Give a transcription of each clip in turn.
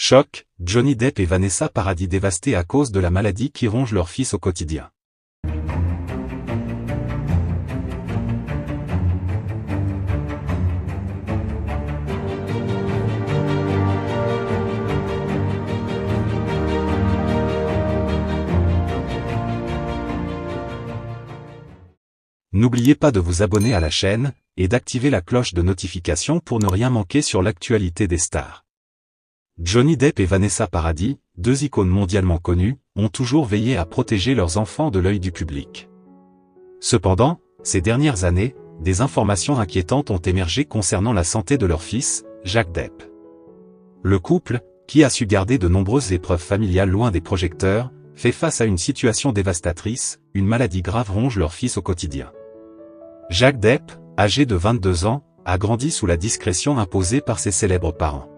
Choc, Johnny Depp et Vanessa Paradis dévastés à cause de la maladie qui ronge leur fils au quotidien. N'oubliez pas de vous abonner à la chaîne, et d'activer la cloche de notification pour ne rien manquer sur l'actualité des stars. Johnny Depp et Vanessa Paradis, deux icônes mondialement connues, ont toujours veillé à protéger leurs enfants de l'œil du public. Cependant, ces dernières années, des informations inquiétantes ont émergé concernant la santé de leur fils, Jack Depp. Le couple, qui a su garder de nombreuses épreuves familiales loin des projecteurs, fait face à une situation dévastatrice, une maladie grave ronge leur fils au quotidien. Jack Depp, âgé de 22 ans, a grandi sous la discrétion imposée par ses célèbres parents.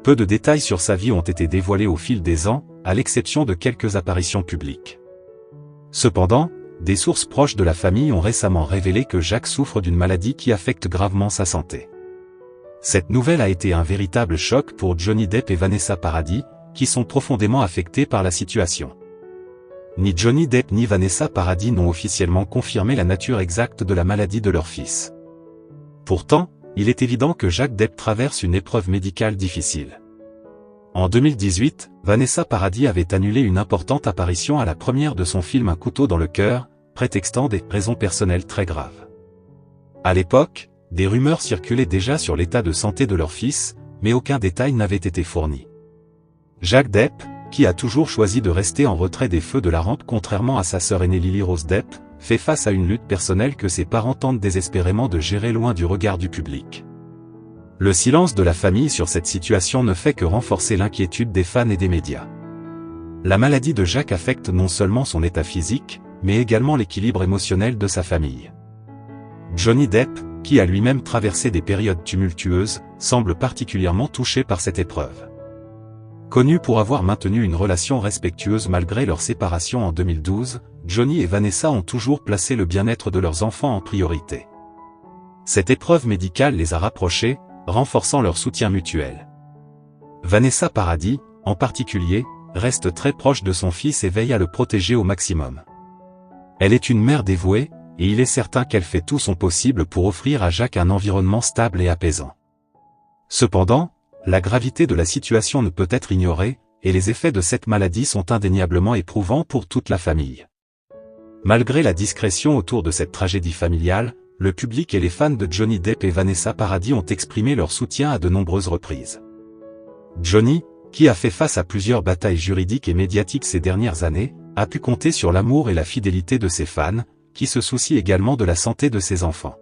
Peu de détails sur sa vie ont été dévoilés au fil des ans, à l'exception de quelques apparitions publiques. Cependant, des sources proches de la famille ont récemment révélé que Jack souffre d'une maladie qui affecte gravement sa santé. Cette nouvelle a été un véritable choc pour Johnny Depp et Vanessa Paradis, qui sont profondément affectés par la situation. Ni Johnny Depp ni Vanessa Paradis n'ont officiellement confirmé la nature exacte de la maladie de leur fils. Pourtant, il est évident que Jack Depp traverse une épreuve médicale difficile. En 2018, Vanessa Paradis avait annulé une importante apparition à la première de son film Un couteau dans le cœur, prétextant des raisons personnelles très graves. À l'époque, des rumeurs circulaient déjà sur l'état de santé de leur fils, mais aucun détail n'avait été fourni. Jack Depp, qui a toujours choisi de rester en retrait des feux de la rampe contrairement à sa sœur aînée Lily Rose Depp, fait face à une lutte personnelle que ses parents tentent désespérément de gérer loin du regard du public. Le silence de la famille sur cette situation ne fait que renforcer l'inquiétude des fans et des médias. La maladie de Jack affecte non seulement son état physique, mais également l'équilibre émotionnel de sa famille. Johnny Depp, qui a lui-même traversé des périodes tumultueuses, semble particulièrement touché par cette épreuve. Connu pour avoir maintenu une relation respectueuse malgré leur séparation en 2012, Johnny et Vanessa ont toujours placé le bien-être de leurs enfants en priorité. Cette épreuve médicale les a rapprochés, renforçant leur soutien mutuel. Vanessa Paradis, en particulier, reste très proche de son fils et veille à le protéger au maximum. Elle est une mère dévouée, et il est certain qu'elle fait tout son possible pour offrir à Jack un environnement stable et apaisant. Cependant, la gravité de la situation ne peut être ignorée, et les effets de cette maladie sont indéniablement éprouvants pour toute la famille. Malgré la discrétion autour de cette tragédie familiale, le public et les fans de Johnny Depp et Vanessa Paradis ont exprimé leur soutien à de nombreuses reprises. Johnny, qui a fait face à plusieurs batailles juridiques et médiatiques ces dernières années, a pu compter sur l'amour et la fidélité de ses fans, qui se soucient également de la santé de ses enfants.